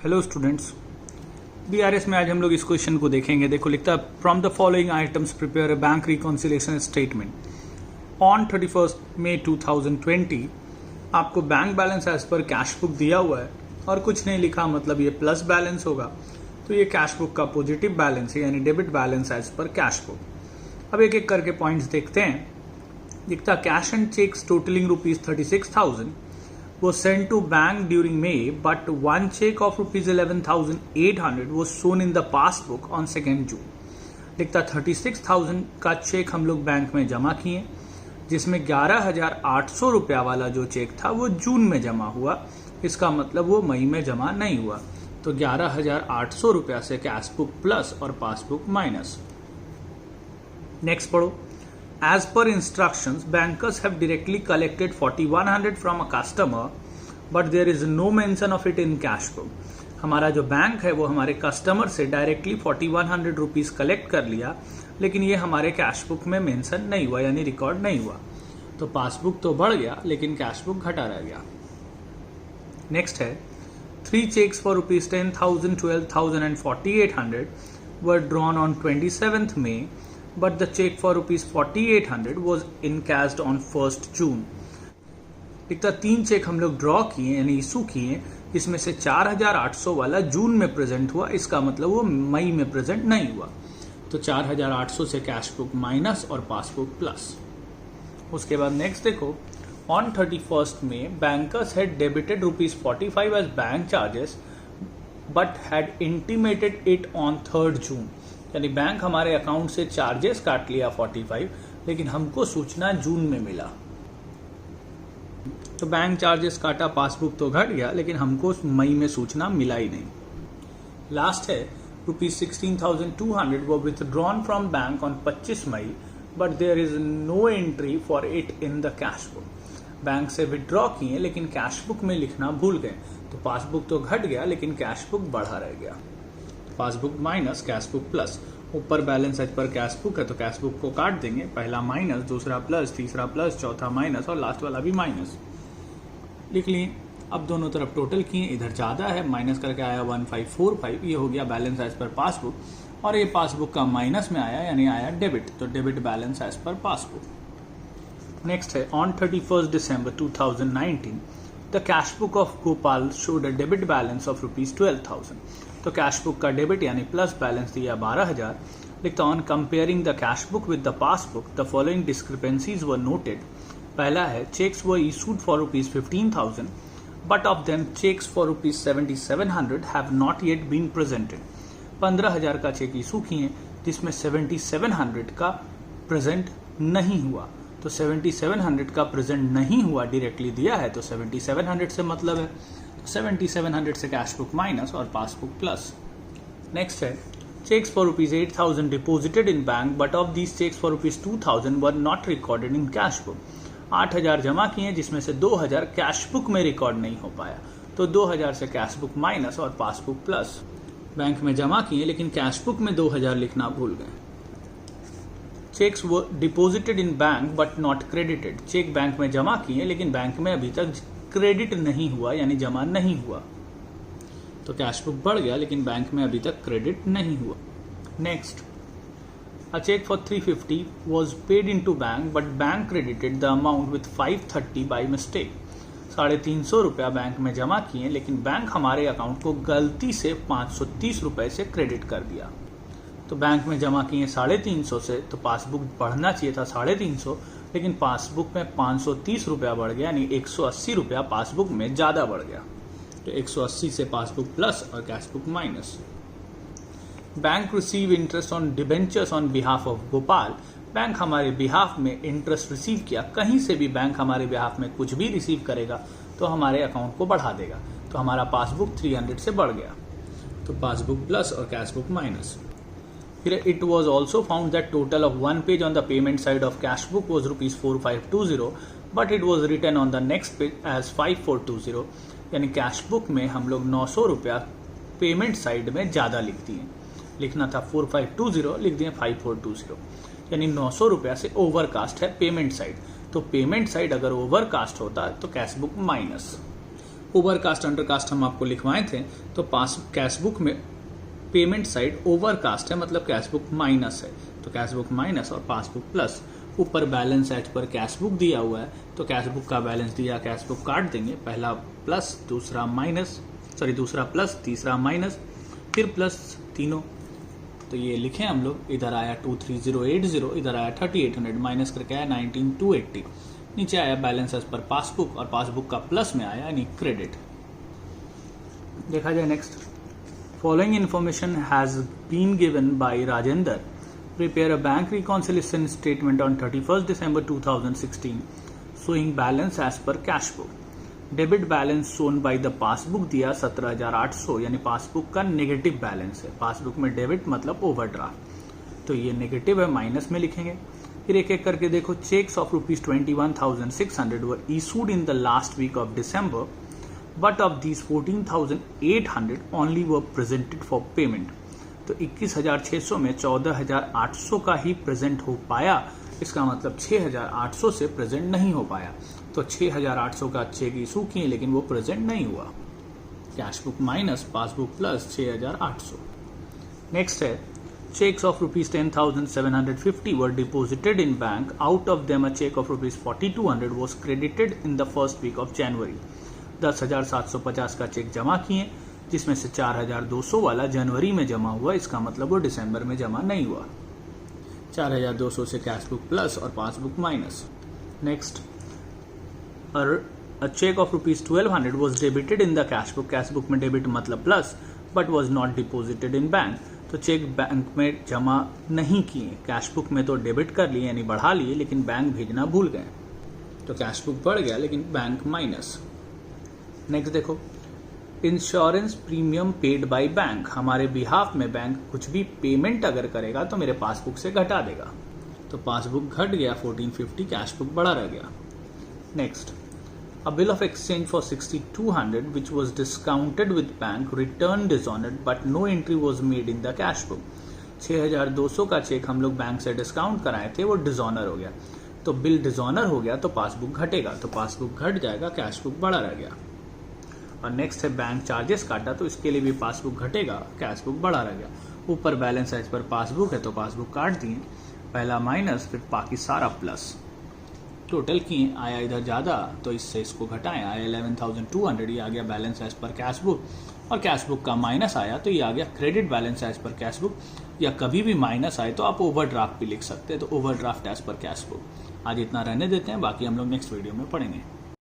Hello students, BRS में आज हम लोग इस क्वेश्चन को देखेंगे। देखो लिखता है from the following items prepare a bank reconciliation statement on 31 May 2020। आपको bank balance as per cash book दिया हुआ है और कुछ नहीं लिखा, मतलब ये प्लस बैलेंस होगा, तो ये कैश बुक का पॉजिटिव बैलेंस है, यानी debit balance as per cash book. अब एक एक करके पॉइंट्स देखते हैं। लिखता cash and cheques totalling ₹36,000 was sent to bank during May, but one check of ₹11,800 was shown in the passbook on 2nd June. लिखता 36,000 का चेक हम लोग बैंक में जमा किए, जिसमें 11,800 रुपया वाला जो चेक था वो जून में जमा हुआ। इसका मतलब वो मई में जमा नहीं हुआ। तो 11,800 रुपया से कैश बुक प्लस और पासबुक माइनस। नेक्स्ट पढ़ो। As per instructions, bankers have directly collected 4,100 from a customer, but there is no mention of it in cash book. हमारा जो बैंक है वो हमारे कस्टमर से डायरेक्टली 4,100 रुपीज कलेक्ट कर लिया, लेकिन ये हमारे कैश बुक में मेंशन नहीं हुआ, यानी रिकॉर्ड नहीं हुआ। तो पासबुक तो बढ़ गया लेकिन कैश बुक घटा रह गया। नेक्स्ट है 3 checks for ₹10,000, ₹12,000 and ₹4,800 were drawn on 27th May. But the check for ₹4,800 was encashed on 1st June. लिखता 3 चेक हम लोग ड्रॉ किए यानी इशू किए, जिसमें से 4,800 वाला जून में प्रेजेंट हुआ। इसका मतलब वो मई में प्रेजेंट नहीं हुआ। तो 4,800 से कैश बुक माइनस और पासबुक प्लस। उसके बाद नेक्स्ट देखो, ऑन 31st में bankers had debited ₹45 as bank charges but had intimated it on 3rd June। यानी बैंक हमारे अकाउंट से चार्जेस काट लिया 45, लेकिन हमको सूचना जून में मिला। तो बैंक चार्जेस काटा, पासबुक तो घट गया, लेकिन हमको मई में सूचना मिला ही नहीं। लास्ट है ₹16,200 were withdrawn from bank on 25 May, but there is no entry for it in the cash book. Bank से विथड्रॉ किए लेकिन कैश बुक में लिखना भूल गए, तो पासबुक तो घट गया लेकिन कैश बुक बढ़ा रह गया। Passbook minus cash book plus. ऊपर balance as per cash book है तो कैश बुक को काट देंगे, पहला माइनस, दूसरा प्लस, तीसरा प्लस, चौथा माइनस और लास्ट वाला भी माइनस लिख लिए। अब दोनों तरफ टोटल किए, इधर ज्यादा है, माइनस करके आया 1545, ये हो गया बैलेंस एज पर पासबुक, और ये पासबुक का माइनस में आया यानी आया डेबिट, तो डेबिट बैलेंस एज पर पासबुक। नेक्स्ट है on 31st December 2019 the cash book of Gopal showed a debit balance of ₹12,000। तो कैश बुक का डेबिट यानी प्लस बैलेंस दिया 12,000। लिखता on comparing the cash book with the passbook the following discrepancies were noted. पहला है cheques were issued for ₹15,000 but of them cheques for ₹7,700 have not yet been presented. 15,000 का check issue किए जिसमें 7,700 का present नहीं हुआ। तो 7,700 का प्रेजेंट नहीं हुआ डायरेक्टली दिया है, तो 7,700 से मतलब है, तो 7,700 से कैश बुक माइनस और पासबुक प्लस। नेक्स्ट है cheques for ₹8,000 deposited in bank but of these cheques for ₹2,000 were not recorded in cash book. 8,000 जमा किए जिसमें से 2,000 कैश बुक में रिकॉर्ड नहीं हो पाया, तो 2,000 से कैश बुक माइनस और पासबुक प्लस। बैंक में जमा किए लेकिन कैश बुक में 2,000 लिखना भूल गए। चेक्स वो deposited in bank but not credited. Check bank में जमा किए लेकिन बैंक में अभी तक क्रेडिट नहीं हुआ यानी जमा नहीं हुआ, तो कैश बुक बढ़ गया लेकिन बैंक में अभी तक क्रेडिट नहीं हुआ। Next, a cheque for 350 was paid into bank but bank credited the amount with 530 by mistake. 350 रुपया बैंक में जमा किए लेकिन बैंक हमारे अकाउंट को गलती से 530 रुपए से क्रेडिट कर दिया। तो बैंक में जमा किए 350 से, तो पासबुक बढ़ना चाहिए था 350, लेकिन पासबुक में 530 रुपया बढ़ गया, यानी 180 रुपया पासबुक में ज्यादा बढ़ गया। तो 180 से पासबुक प्लस और cash book minus. Bank receive interest on debentures on behalf of Gopal. Bank हमारे बिहाफ में इंटरेस्ट रिसीव किया। कहीं से भी बैंक हमारे बिहाफ में कुछ भी रिसीव करेगा तो हमारे अकाउंट को बढ़ा देगा, तो हमारा पासबुक 300 से बढ़ गया, तो पासबुक प्लस और कैश बुक माइनस। फिर it was also found that total of one page on the payment side of cash book was ₹4,520, but it was written on the next page as 5,420। यानी cash book में हम लोग 900 रुपया payment side में ज्यादा लिख दिए। लिखना था 4,520, लिख दिए 5,420, यानी 900 रुपया से ओवरकास्ट है पेमेंट साइड। तो पेमेंट साइड अगर ओवरकास्ट होता तो cash book minus. Overcast undercast हम आपको लिखवाए थे, तो कैश बुक में पेमेंट साइड ओवरकास्ट है, मतलब कैश बुक माइनस है, तो कैश बुक माइनस और पासबुक प्लस। ऊपर balance as per cash book दिया हुआ है, तो कैश बुक का बैलेंस दिया, कैश बुक काट देंगे, पहला प्लस दूसरा माइनस, दूसरा प्लस तीसरा माइनस, फिर प्लस तीनों। तो ये लिखे हम लोग, इधर आया 23080, इधर आया 3800, माइनस करके आया 19280, नीचे आया बैलेंस एज पर पासबुक और पासबुक का प्लस में आया यानी क्रेडिट। देखा जाए next, following information has been given by Rajendra, prepare a bank reconciliation statement on 31st December 2016 showing balance as per cash book. Debit balance shown by the passbook दिया 17,800, यानी passbook का negative balance है। Passbook में debit मतलब overdraft, तो ये negative है, minus में लिखेंगे। फिर एक एक करके देखो, cheques of ₹21,600 were issued in the last week of December, but of these 14,800 only were presented for payment. तो 21,600 में 14,800 का ही प्रेजेंट हो पाया, इसका मतलब 6,800 से प्रेजेंट नहीं हो पाया। तो 6,800 का चेक इशू किए लेकिन वो प्रेजेंट नहीं हुआ। Cash book minus passbook plus 6,800। Next है, cheques of ₹10,750 were deposited in bank, out of them a cheque of ₹4200 was credited in the first week of January. 10,750 का चेक जमा किए, जिसमें से 4,200 वाला जनवरी में जमा हुआ, इसका मतलब वो दिसंबर में जमा नहीं हुआ। 4,200 से कैश बुक प्लस और passbook minus. Next, a cheque of ₹1200 was debited in the cash book. Cash book में डेबिट मतलब plus, but was not deposited in bank. तो चेक बैंक में जमा नहीं किए, कैश बुक में तो डेबिट कर लिए यानी बढ़ा लिए, लेकिन बैंक भेजना भूल गए, तो कैश बुक बढ़ गया लेकिन बैंक माइनस। नेक्स्ट देखो, insurance premium paid by bank. हमारे बिहाफ में बैंक कुछ भी पेमेंट अगर करेगा तो मेरे पासबुक से घटा देगा, तो पासबुक घट गया 1450, कैश बुक बड़ा रह गया। Next, a bill of exchange for 6,200 which was discounted with bank return dishonoured but no entry was made in the cash book. 6,200 का चेक हम लोग बैंक से डिस्काउंट कराए थे, वो डिसऑनर हो गया, तो बिल डिसऑनर हो गया तो पासबुक घटेगा, तो पासबुक घट जाएगा, कैश बुक बड़ा रह गया। और नेक्स्ट है, बैंक चार्जेस काटा, तो इसके लिए भी पासबुक घटेगा, कैश बुक बड़ा रह गया। ऊपर बैलेंस एज पर पासबुक है तो पासबुक काट दिए, पहला माइनस फिर बाकी सारा प्लस, टोटल किए, आया इधर ज़्यादा तो इससे इसको घटाएं, आया 11,200, ये आ गया balance as per cash book, और कैश बुक का माइनस आया तो ये आ गया credit balance as per cash book. या कभी भी माइनस आए तो आप ओवरड्राफ्ट भी लिख सकते हैं, तो overdraft as per cash book. आज इतना रहने देते हैं, बाकी हम लोग नेक्स्ट वीडियो में पढ़ेंगे।